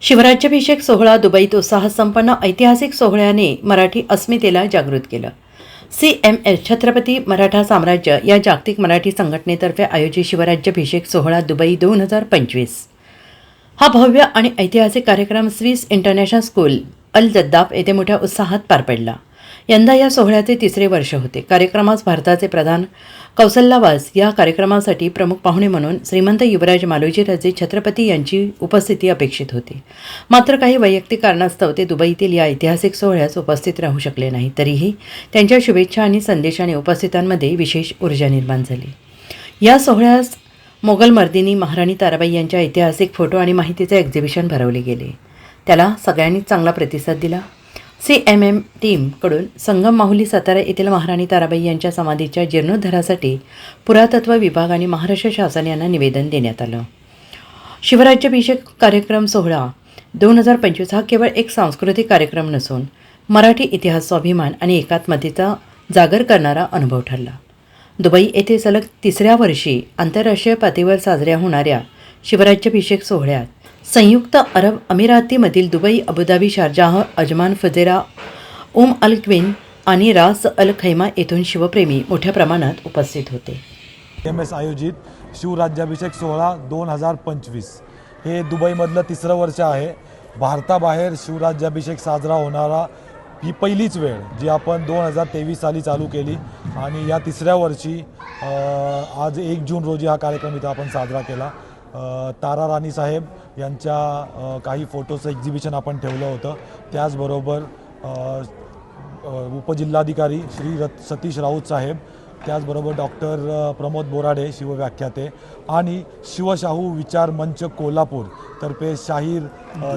शिवराज्याभिषेक सोहळा दुबईत उत्साहसंपन्न ऐतिहासिक सोहळ्याने मराठी अस्मितेला जागृत केलं. CMS छत्रपती मराठा साम्राज्य या जागतिक मराठी संघटनेतर्फे आयोजित शिवराज्याभिषेक सोहळा दुबई 2025 हा भव्य आणि ऐतिहासिक कार्यक्रम स्विस इंटरनॅशनल स्कूल अल जद्दाफ येथे मोठ्या उत्साहात पार पडला. यंदा या सोहळ्याचे तिसरे वर्ष होते. कार्यक्रमास भारताचे प्रधान कौसल्यावास या कार्यक्रमासाठी प्रमुख पाहुणे म्हणून श्रीमंत युवराज मालोजीराजे छत्रपती यांची उपस्थिती अपेक्षित होती. मात्र काही वैयक्तिक कारणास्तव ते दुबईतील या ऐतिहासिक सोहळ्यास उपस्थित राहू शकले नाही. तरीही त्यांच्या शुभेच्छा आणि संदेशाने उपस्थितांमध्ये विशेष ऊर्जा निर्माण झाली. या सोहळ्यास मोगल मर्दिनी महाराणी ताराबाई यांच्या ऐतिहासिक फोटो आणि माहितीचे एक्झिबिशन भरवले गेले. त्याला सगळ्यांनीच चांगला प्रतिसाद दिला. CMM टीमकडून संगम माहुली सातारा येथील महाराणी ताराबाई यांच्या समाधीच्या जीर्णोद्धारासाठी पुरातत्व विभाग आणि महाराष्ट्र शासन यांना निवेदन देण्यात आलं. शिवराज्याभिषेक कार्यक्रम सोहळा 2025 हा केवळ एक सांस्कृतिक कार्यक्रम नसून मराठी इतिहास, स्वाभिमान आणि एकात्मतेचा जागर करणारा अनुभव ठरला. दुबई येथे सलग तिसऱ्या वर्षी आंतरराष्ट्रीय पातळीवर साजऱ्या होणाऱ्या शिवराज्याभिषेक सोहळ्यात संयुक्त अरब अमिरातीमधील Dubai, Abu Dhabi, Sharjah, Ajman, Fujairah, Al Quwain आणि रास अल खैमा येथून शिवप्रेमी मोठ्या प्रमाणात उपस्थित होते. CMS आयोजित शिवराज्याभिषेक सोहळा 2025 हे दुबईमधलं तिसरं वर्ष आहे. भारताबाहेर शिवराज्याभिषेक साजरा होणारा ही पहिलीच वेळ जी आपण 2023 साली चालू केली आणि या तिसऱ्या वर्षी आज 1 जून रोजी हा कार्यक्रम इथं आपण साजरा केला. तारा राणी साहेब यांच्या काही फोटोचं एक्झिबिशन आपण ठेवलं होतं. त्याचबरोबर उपजिल्हाधिकारी श्री सतीश राऊत साहेब, त्याचबरोबर डॉक्टर प्रमोद बोराडे शिवव्याख्याते आणि शिवशाहू विचार मंच कोल्हापूर तर्फे शाहीर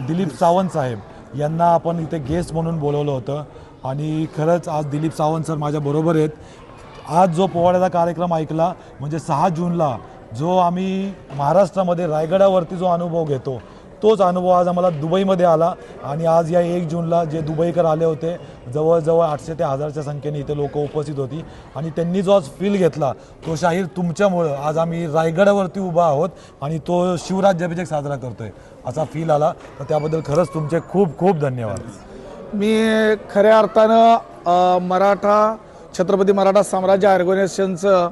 दिलीप सावंत साहेब यांना आपण इथे गेस्ट म्हणून बोलवलं होतं. आणि खरंच आज दिलीप सावंत सर माझ्याबरोबर आहेत. आज जो पोवाड्याचा कार्यक्रम ऐकला म्हणजे 6 जूनला जो आम्ही महाराष्ट्रामध्ये रायगडावरती जो अनुभव घेतो तोच अनुभव आज आम्हाला दुबईमध्ये आला. आणि आज या 1 जूनला जे दुबईकर आले होते जवळजवळ 800 ते 1000च्या संख्येने इथे लोक उपस्थित होती आणि त्यांनी जो आज फील घेतला तो शाहीर तुमच्यामुळं आज आम्ही रायगडावरती उभा आहोत आणि तो शिवराज्याभिषेक साजरा करतोय असा फील आला. तर त्याबद्दल खरंच तुमचे खूप खूप धन्यवाद. मी खऱ्या अर्थानं छत्रपती मराठा साम्राज्य ऑर्गनायझेशनचं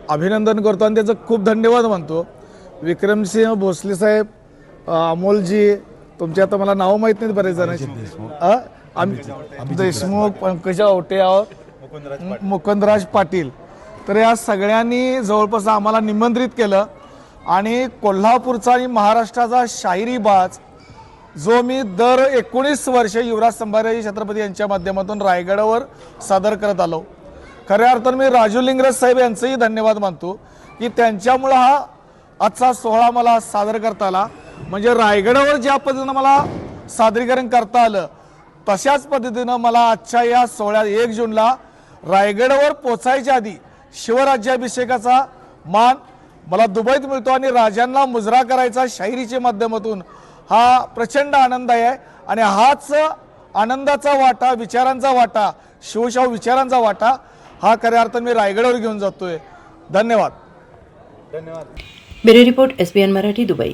अभिनंदन करतो आणि त्याचं खूप धन्यवाद मानतो. विक्रमसिंह भोसले साहेब, अमोलजी, तुमचे आता मला नाव माहीत नाहीत बरेच जणांची, देशमुख, पंकजा आवटे, मुकुंदराज पाटील, तर या सगळ्यांनी जवळपास आम्हाला निमंत्रित केलं आणि कोल्हापूरचा आणि महाराष्ट्राचा शाहिरी बाज जो मी दर 19 वर्षे युवराज संभाजी छत्रपती यांच्या माध्यमातून रायगडावर सादर करत आलो. खऱ्या अर्थानं मी राजू लिंगराज साहेब यांचंही धन्यवाद मानतो की त्यांच्यामुळं हा आजचा सोहळा मला सादर करता आला. म्हणजे रायगडावर ज्या पद्धतीनं मला सादरीकरण करता आलं तशाच पद्धतीनं मला आजच्या या सोहळ्यात 1 जूनला रायगडावर पोचायच्या आधी शिवराज्याभिषेकाचा मान मला दुबईत मिळतो आणि राजांना मुजरा करायचा शाहिरीच्या माध्यमातून हा प्रचंड आनंद आहे. आणि हाच आनंदाचा वाटा, विचारांचा वाटा, शिवशाहू विचारांचा वाटा हा खऱ्या अर्थानं मी रायगडावर घेऊन जातोय. धन्यवाद. Bureau report SBN Marathi, Dubai.